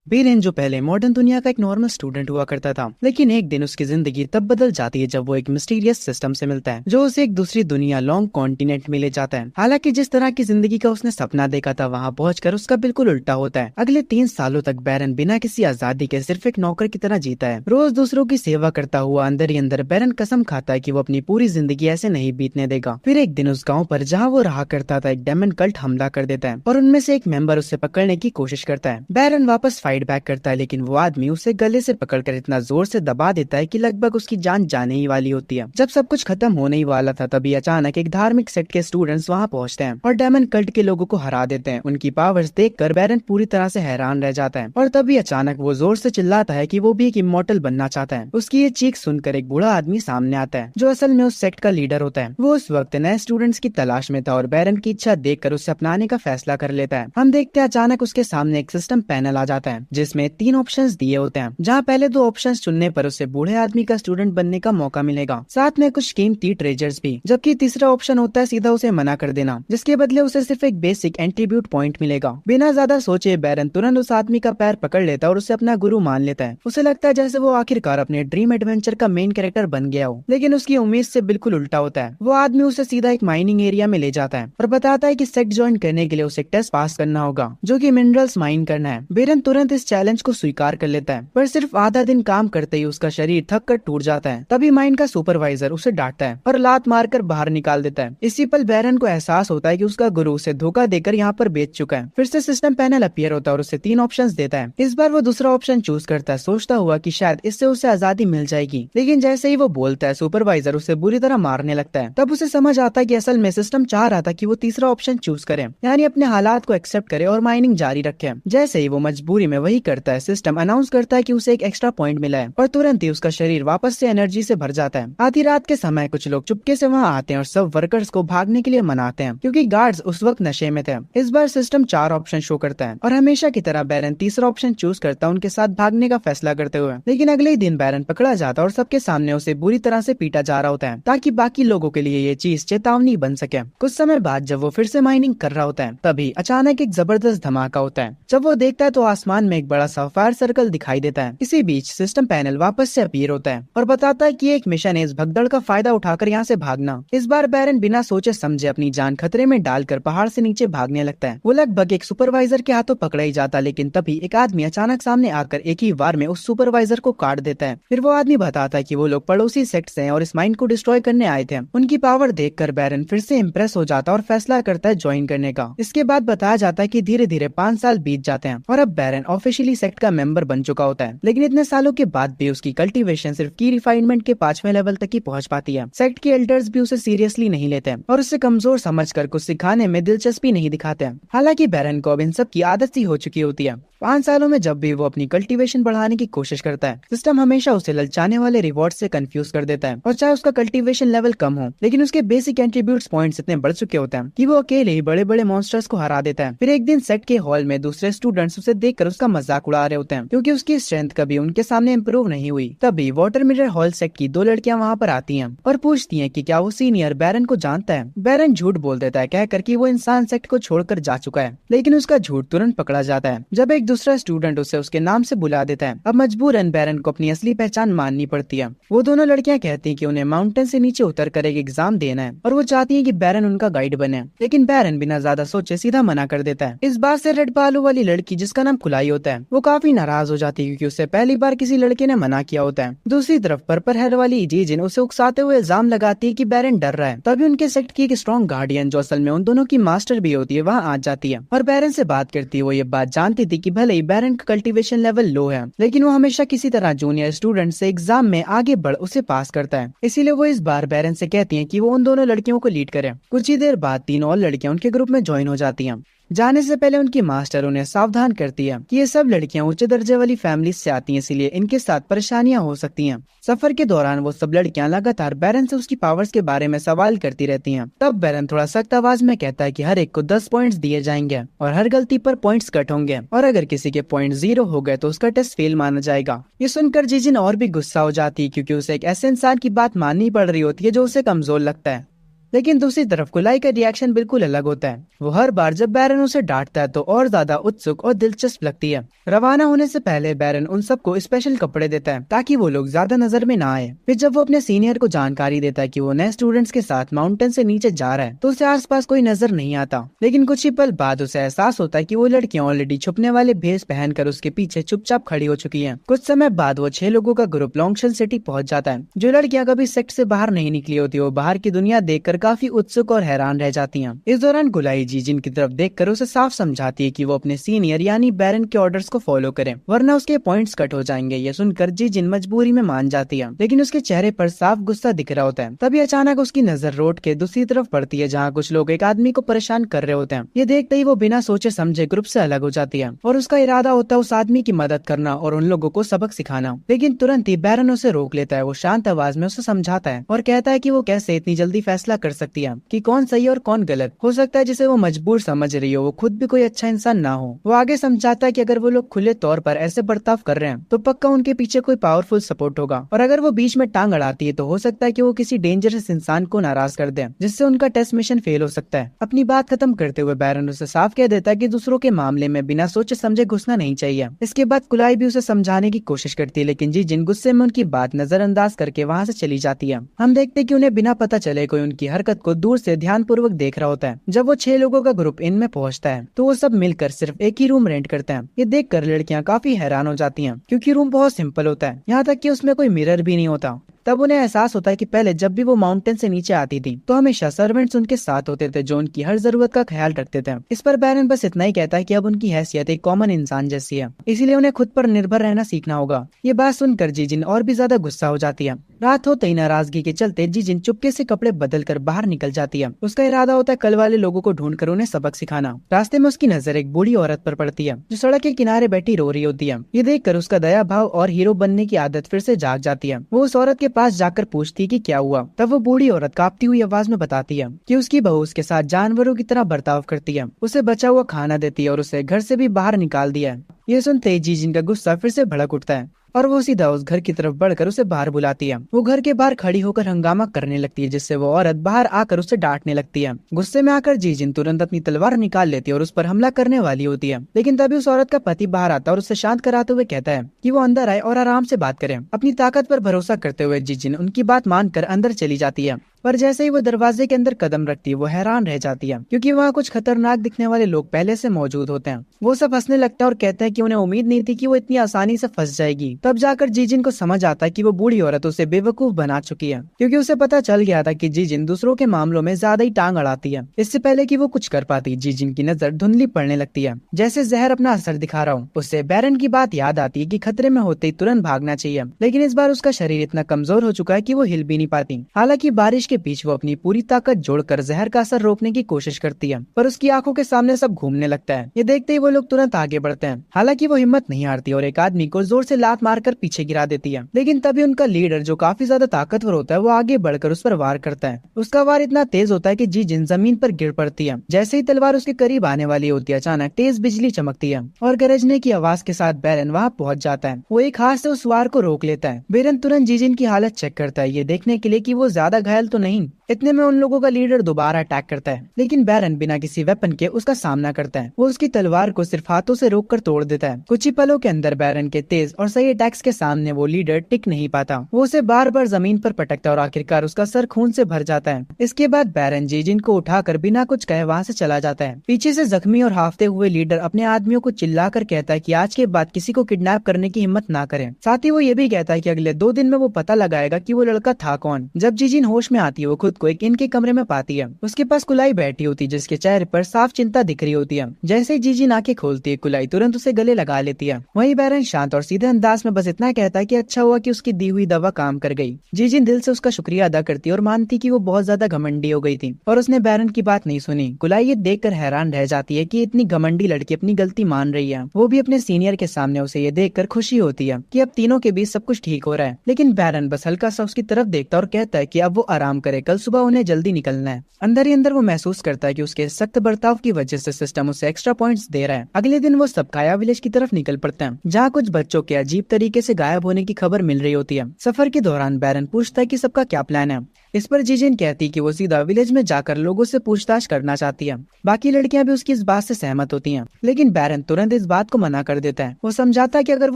बीरेन जो पहले मॉडर्न दुनिया का एक नॉर्मल स्टूडेंट हुआ करता था, लेकिन एक दिन उसकी जिंदगी तब बदल जाती है जब वो एक मिस्टीरियस सिस्टम से मिलता है जो उसे एक दूसरी दुनिया लॉन्ग कॉन्टिनेंट में ले जाता है। हालांकि जिस तरह की जिंदगी का उसने सपना देखा था वहाँ पहुंचकर उसका बिल्कुल उल्टा होता है। अगले 3 सालों तक बैरन बिना किसी आजादी के सिर्फ एक नौकर की तरह जीता है। रोज दूसरों की सेवा करता हुआ अंदर ही अंदर बैरन कसम खाता है कि वो अपनी पूरी जिंदगी ऐसे नहीं बीतने देगा। फिर एक दिन उस गाँव पर जहाँ वो रहा करता था एक डेमन कल्ट हमला कर देता है और उनमें से एक मेंबर उसे पकड़ने की कोशिश करता है। बैरन वापस फाइट बैक करता है, लेकिन वो आदमी उसे गले से पकड़कर इतना जोर से दबा देता है कि लगभग उसकी जान जाने ही वाली होती है। जब सब कुछ खत्म होने ही वाला था तभी अचानक एक धार्मिक सेक्ट के स्टूडेंट्स वहां पहुंचते हैं और डेमन कल्ट के लोगों को हरा देते हैं। उनकी पावर्स देखकर बैरन पूरी तरह से हैरान रह जाता है और तभी अचानक वो जोर से चिल्लाता है कि वो भी एक इमॉर्टल बनना चाहता है। उसकी ये चीख सुनकर एक बूढ़ा आदमी सामने आता है जो असल में उस सेक्ट का लीडर होता है। वो उस वक्त नए स्टूडेंट्स की तलाश में था और बैरन की इच्छा देखकर उसे अपनाने का फैसला कर लेता है। हम देखते हैं अचानक उसके सामने एक सिस्टम पैनल आ जाता है जिसमें 3 ऑप्शंस दिए होते हैं, जहाँ पहले 2 ऑप्शंस चुनने पर उसे बूढ़े आदमी का स्टूडेंट बनने का मौका मिलेगा, साथ में कुछ कीमती ट्रेजर्स भी। जबकि तीसरा ऑप्शन होता है सीधा उसे मना कर देना, जिसके बदले उसे सिर्फ एक बेसिक एंट्रीब्यूट पॉइंट मिलेगा। बिना ज्यादा सोचे बैरन तुरंत उस आदमी का पैर पकड़ लेता है और उसे अपना गुरु मान लेता है। उसे लगता है जैसे वो आखिरकार अपने ड्रीम एडवेंचर का मेन कैरेक्टर बन गया हो, लेकिन उसकी उम्मीद से बिल्कुल उल्टा होता है। वो आदमी उसे सीधा एक माइनिंग एरिया में ले जाता है और बताता है कि सेक्ट ज्वाइन करने के लिए उसे एक टेस्ट पास करना होगा जो कि मिनरल्स माइन करना है। बैरन तुरंत इस चैलेंज को स्वीकार कर लेता है, पर सिर्फ आधा दिन काम करते ही उसका शरीर थक कर टूट जाता है। तभी माइन का सुपरवाइजर उसे डांटता है और लात मारकर बाहर निकाल देता है। इसी पल बैरन को एहसास होता है कि उसका गुरु उसे धोखा देकर यहाँ पर बेच चुका है। फिर से सिस्टम पैनल अपीयर होता है और उसे 3 ऑप्शंस देता है। इस बार वो दूसरा ऑप्शन चूज करता है, सोचता हुआ कि शायद इससे उसे आजादी मिल जाएगी, लेकिन जैसे ही वो बोलता है सुपरवाइजर उसे बुरी तरह मारने लगता है। तब उसे समझ आता है कि असल में सिस्टम चाह रहा था कि वो तीसरा ऑप्शन चूज करे, यानी अपने हालात को एक्सेप्ट करे और माइनिंग जारी रखे। जैसे ही वो मजबूरी में वही करता है, सिस्टम अनाउंस करता है कि उसे एक एक्स्ट्रा पॉइंट मिला है और तुरंत ही उसका शरीर वापस से एनर्जी से भर जाता है। आधी रात के समय कुछ लोग चुपके से वहां आते हैं और सब वर्कर्स को भागने के लिए मनाते हैं क्योंकि गार्ड्स उस वक्त नशे में थे। इस बार सिस्टम 4 ऑप्शन शो करता है और हमेशा की तरह बैरन तीसरा ऑप्शन चूज करता है उनके साथ भागने का फैसला करते हुए। लेकिन अगले ही दिन बैरन पकड़ा जाता है और सबके सामने उसे बुरी तरह से पीटा जा रहा होता है ताकि बाकी लोगों के लिए ये चीज चेतावनी बन सके। कुछ समय बाद जब वो फिर से माइनिंग कर रहा होता है तभी अचानक एक जबरदस्त धमाका होता है। जब वो देखता है तो आसमान में एक बड़ा सा फायर सर्कल दिखाई देता है। इसी बीच सिस्टम पैनल वापस से अपीयर होता है और बताता है कि एक मिशन है इस भगदड़ का फायदा उठाकर यहाँ से भागना। इस बार बैरन बिना सोचे समझे अपनी जान खतरे में डालकर पहाड़ से नीचे भागने लगता है। वो लगभग एक सुपरवाइजर के हाथों पकड़ा ही जाता, लेकिन तभी एक आदमी अचानक सामने आकर एक ही बार में उस सुपरवाइजर को काट देता है। फिर वो आदमी बताता है कि वो लोग पड़ोसी सेक्ट से हैं और इस माइन को डिस्ट्रॉय करने आए थे। उनकी पावर देखकर बैरन फिर से इम्प्रेस हो जाता है और फैसला करता है ज्वाइन करने का। इसके बाद बताया जाता है कि धीरे धीरे 5 साल बीत जाते हैं और अब बैरन ऑफिशियली सेक्ट का मेंबर बन चुका होता है। लेकिन इतने सालों के बाद भी उसकी कल्टीवेशन सिर्फ की रिफाइनमेंट के 5वें लेवल तक ही पहुंच पाती है। सेक्ट के एल्डर्स भी उसे सीरियसली नहीं लेते और उसे कमजोर समझकर कुछ सिखाने में दिलचस्पी नहीं दिखाते। हालांकि बैरन को अब इन सब की आदत सी हो चुकी होती है। 5 सालों में जब भी वो अपनी कल्टीवेशन बढ़ाने की कोशिश करता है, सिस्टम हमेशा उसे ललचाने वाले रिवॉर्ड से कंफ्यूज कर देता है। और चाहे उसका कल्टीवेशन लेवल कम हो, लेकिन उसके बेसिक एट्रीब्यूट्स पॉइंट्स इतने बढ़ चुके होते हैं कि वो अकेले ही बड़े बड़े मॉन्स्टर्स को हरा देता है। फिर एक दिन सेक्ट के हॉल में दूसरे स्टूडेंट्स उसे देखकर उसका मजाक उड़ा रहे होते हैं क्योंकि उसकी स्ट्रेंथ कभी उनके सामने इम्प्रूव नहीं हुई। तभी वाटर मिरर हॉल सेक्ट की 2 लड़कियां वहाँ पर आती हैं और पूछती हैं कि क्या वो सीनियर बैरन को जानता है। बैरन झूठ बोल देता है कहकर कि वो इंसान सेक्ट को छोड़कर जा चुका है, लेकिन उसका झूठ तुरंत पकड़ा जाता है जब एक दूसरा स्टूडेंट उसे उसके नाम से बुला देता है। अब मजबूरन बैरन को अपनी असली पहचान माननी पड़ती है। वो दोनों लड़कियां कहती हैं कि उन्हें माउंटेन से नीचे उतरकर एक एग्जाम देना है और वो चाहती हैं कि बैरन उनका गाइड बने, लेकिन बैरन बिना ज्यादा सोचे सीधा मना कर देता है। इस बात से रेड बालू वाली लड़की जिसका नाम खुलाई होता है वो काफी नाराज हो जाती है क्योंकि उससे पहली बार किसी लड़के ने मना किया होता है। दूसरी तरफ पर्पल हेयर वाली जीजिन उसे उकसाते हुए इल्जाम लगाती है कि बैरन डर रहा है। तभी उनके सेक्ट की एक स्ट्रॉन्ग गार्डियन जो असल में उन दोनों की मास्टर भी होती है वहाँ आ जाती है और बैरन से बात करती है। वो ये बात जानती थी कि भले ही बैरन का कल्टीवेशन लेवल लो है, लेकिन वो हमेशा किसी तरह जूनियर स्टूडेंट से एग्जाम में आगे बढ़ उसे पास करता है। इसीलिए वो इस बार बैरन से कहती हैं कि वो उन दोनों लड़कियों को लीड करे। कुछ ही देर बाद 3 और लड़कियां उनके ग्रुप में ज्वाइन हो जाती हैं। जाने से पहले उनकी मास्टर उन्हें सावधान करती है कि ये सब लड़कियां उच्च दर्जे वाली फैमिली से आती हैं, इसलिए इनके साथ परेशानियां हो सकती हैं। सफर के दौरान वो सब लड़कियां लगातार बैरन से उसकी पावर्स के बारे में सवाल करती रहती हैं। तब बैरन थोड़ा सख्त आवाज में कहता है कि हर एक को 10 पॉइंट्स दिए जाएंगे और हर गलती पर पॉइंट्स कट होंगे और अगर किसी के पॉइंट 0 हो गए तो उसका टेस्ट फेल माना जाएगा। ये सुनकर जीजिन और भी गुस्सा हो जाती है क्योंकि उसे एक ऐसे इंसान की बात माननी पड़ रही होती है जो उसे कमजोर लगता है। लेकिन दूसरी तरफ कुलाई का रिएक्शन बिल्कुल अलग होता है। वो हर बार जब बैरन उसे डांटता है तो और ज्यादा उत्सुक और दिलचस्प लगती है। रवाना होने से पहले बैरन उन सबको स्पेशल कपड़े देता है ताकि वो लोग ज्यादा नजर में ना आए। फिर जब वो अपने सीनियर को जानकारी देता है कि वो नए स्टूडेंट्स के साथ माउंटेन से नीचे जा रहा है तो उसे आसपास कोई नजर नहीं आता। लेकिन कुछ ही पल बाद उसे एहसास होता है कि वो लड़कियां ऑलरेडी छुपने वाले भेष पहनकर उसके पीछे चुपचाप खड़ी हो चुकी हैं। कुछ समय बाद वो 6 लोगों का ग्रुप लॉन्गशन सिटी पहुंच जाता है। जो लड़कियां कभी सेक्ट से बाहर नहीं निकली होती वो बाहर की दुनिया देखकर काफी उत्सुक और हैरान रह जाती हैं। इस दौरान गुलाई जीजिन की तरफ देखकर उसे साफ समझाती है कि वो अपने सीनियर यानी बैरन के ऑर्डर्स को फॉलो करे वरना उसके पॉइंट्स कट हो जाएंगे। ये सुनकर जीजिन मजबूरी में मान जाती है, लेकिन उसके चेहरे पर साफ गुस्सा दिख रहा होता है। तभी अचानक उसकी नजर रोड के दूसरी तरफ पड़ती है जहाँ कुछ लोग एक आदमी को परेशान कर रहे होते हैं। ये देखते ही वो बिना सोचे समझे ग्रुप से अलग हो जाती है और उसका इरादा होता है उस आदमी की मदद करना और उन लोगों को सबक सिखाना। लेकिन तुरंत ही बैरन उसे रोक लेता है। वो शांत आवाज में उसे समझाता है और कहता है कि वो कैसे इतनी जल्दी फैसला कर सकती है कि कौन सही और कौन गलत। हो सकता है जिसे वो मजबूर समझ रही हो वो खुद भी कोई अच्छा इंसान ना हो। वो आगे समझाता है कि अगर वो लोग खुले तौर पर ऐसे बर्ताव कर रहे हैं तो पक्का उनके पीछे कोई पावरफुल सपोर्ट होगा और अगर वो बीच में टांग अड़ाती है तो हो सकता है कि वो किसी डेंजरस इंसान को नाराज कर दे जिससे उनका टेस्ट मिशन फेल हो सकता है। अपनी बात खत्म करते हुए बैरन उसे साफ कह देता है कि दूसरों के मामले में बिना सोचे समझे घुसना नहीं चाहिए। इसके बाद कुलाई भी उसे समझाने की कोशिश करती है लेकिन जीजिन गुस्से में उनकी बात नजरअंदाज करके वहाँ से चली जाती है। हम देखते हैं कि उन्हें बिना पता चले कोई उनकी हरकत को दूर से ध्यानपूर्वक देख रहा होता है। जब वो 6 लोगों का ग्रुप इन में पहुंचता है तो वो सब मिलकर सिर्फ एक ही रूम रेंट करते हैं। ये देखकर लड़कियां काफी हैरान हो जाती हैं क्योंकि रूम बहुत सिंपल होता है, यहाँ तक कि उसमें कोई मिरर भी नहीं होता। तब उन्हें एहसास होता है कि पहले जब भी वो माउंटेन से नीचे आती थी तो हमेशा सर्वेंट्स उनके साथ होते थे जो उनकी हर जरूरत का ख्याल रखते थे। इस पर बैरन बस इतना ही कहता है कि अब उनकी हैसियत एक कॉमन इंसान जैसी है, इसीलिए उन्हें खुद पर निर्भर रहना सीखना होगा। ये बात सुनकर जीजिन और भी ज्यादा गुस्सा हो जाती है। रात होते ही नाराजगी के चलते जीजिन चुपके से कपड़े बदल कर बाहर निकल जाती है। उसका इरादा होता है कल वाले लोगों को ढूंढकर उन्हें सबक सिखाना। रास्ते में उसकी नजर एक बूढ़ी औरत पर पड़ती है जो सड़क के किनारे बैठी रो रही होती है। ये देखकर उसका दया भाव और हीरो बनने की आदत फिर से जाग जाती है। वो उस औरत के पास जाकर पूछती कि क्या हुआ। तब वो बूढ़ी औरत कांपती हुई आवाज में बताती है कि उसकी बहू उसके साथ जानवरों की तरह बर्ताव करती है, उसे बचा हुआ खाना देती है और उसे घर से भी बाहर निकाल दिया है। ये सुनते ही जीजिन का गुस्सा फिर से भड़क उठता है और वो सीधा उस घर की तरफ बढ़कर उसे बाहर बुलाती है। वो घर के बाहर खड़ी होकर हंगामा करने लगती है जिससे वो औरत बाहर आकर उसे डांटने लगती है। गुस्से में आकर जीजिन तुरंत अपनी तलवार निकाल लेती है और उस पर हमला करने वाली होती है। लेकिन तभी उस औरत का पति बाहर आता है और उसे शांत कराते हुए कहता है कि वो अंदर आए और आराम से बात करे। अपनी ताकत पर भरोसा करते हुए जीजिन उनकी बात मानकर अंदर चली जाती है। पर जैसे ही वो दरवाजे के अंदर कदम रखती है वो हैरान रह जाती है क्योंकि वहाँ कुछ खतरनाक दिखने वाले लोग पहले से मौजूद होते हैं। वो सब हंसने लगता है और कहते हैं कि उन्हें उम्मीद नहीं थी कि वो इतनी आसानी से फंस जाएगी। तब जाकर जीजिन को समझ आता है कि वो बूढ़ी औरत उसे बेवकूफ बना चुकी है क्योंकि उसे पता चल गया था कि जीजिन दूसरों के मामलों में ज्यादा ही टांग अड़ाती है। इससे पहले कि वो कुछ कर पाती जीजिन की नजर धुंधली पड़ने लगती है जैसे जहर अपना असर दिखा रहा हूँ। उससे बैरन की बात याद आती है कि खतरे में होते ही तुरंत भागना चाहिए, लेकिन इस बार उसका शरीर इतना कमजोर हो चुका है कि वो हिल भी नहीं पाती। हालांकि बारिश के बीच वो अपनी पूरी ताकत जोड़कर जहर का असर रोकने की कोशिश करती है पर उसकी आंखों के सामने सब घूमने लगता है। ये देखते ही वो लोग तुरंत आगे बढ़ते हैं। हालांकि वो हिम्मत नहीं हारती और एक आदमी को जोर से लात मारकर पीछे गिरा देती है। लेकिन तभी उनका लीडर जो काफी ज्यादा ताकतवर होता है वो आगे बढ़कर उस पर वार करता है। उसका वार इतना तेज होता है कि जीजिन जमीन पर गिर पड़ती है। जैसे ही तलवार उसके करीब आने वाली होती है अचानक तेज बिजली चमकती है और गरजने की आवाज के साथ बैरन वहाँ पहुँच जाता है। वो एक हाथ से उस वार को रोक लेता है। बैरन तुरंत जीजिन की हालत चेक करता है ये देखने के लिए कि वो ज्यादा घायल तो नहीं। इतने में उन लोगों का लीडर दोबारा अटैक करता है लेकिन बैरन बिना किसी वेपन के उसका सामना करता है। वो उसकी तलवार को सिर्फ हाथों से रोककर तोड़ देता है। कुछ ही पलों के अंदर बैरन के तेज और सही अटैक्स के सामने वो लीडर टिक नहीं पाता। वो उसे बार बार जमीन पर पटकता और आखिरकार उसका सर खून से भर जाता है। इसके बाद बैरन जीजिन को उठाकर बिना कुछ कहे वहाँ से चला जाता है। पीछे से जख्मी और हाफते हुए लीडर अपने आदमियों को चिल्लाकर कहता है कि आज के बाद किसी को किडनैप करने की हिम्मत ना करें। साथ ही वो ये भी कहता है कि अगले 2 दिन में वो पता लगाएगा कि वो लड़का था कौन। जब जीजिन होश में आती है वो खुद को एक इनके कमरे में पाती है। उसके पास कुलाई बैठी होती है जिसके चेहरे पर साफ चिंता दिख रही होती है। जैसे ही जीजिन आंखें खोलती है कुलाई तुरंत उसे गले लगा लेती है। वहीं बैरन शांत और सीधे अंदाज में बस इतना कहता है कि अच्छा हुआ कि उसकी दी हुई दवा काम कर गई। जीजिन दिल से उसका शुक्रिया अदा करती है और मानती कि वो बहुत ज्यादा घमंडी हो गई थी और उसने बैरन की बात नहीं सुनी। कुलाई ये देखकर हैरान रह जाती है कि इतनी घमंडी लड़की अपनी गलती मान रही है। वो भी अपने सीनियर के सामने। उसे ये देखकर खुशी होती है कि अब तीनों के बीच सब कुछ ठीक हो रहा है। लेकिन बैरन बस हल्का सा उसकी तरफ देखता और कहता है कि अब वो आराम करे, कल सुबह उन्हें जल्दी निकलना है। अंदर ही अंदर वो महसूस करता है कि उसके सख्त बर्ताव की वजह से सिस्टम उसे एक्स्ट्रा पॉइंट्स दे रहा है। अगले दिन वो सबकाया विलेज की तरफ निकल पड़ते हैं, जहाँ कुछ बच्चों के अजीब तरीके से गायब होने की खबर मिल रही होती है। सफर के दौरान बैरन पूछता है कि सबका क्या प्लान है। इस पर जीजिन कहती कि वो सीधा विलेज में जाकर लोगों से पूछताछ करना चाहती है। बाकी लड़कियां भी उसकी इस बात से सहमत होती हैं, लेकिन बैरन तुरंत इस बात को मना कर देता है। वो समझाता है कि अगर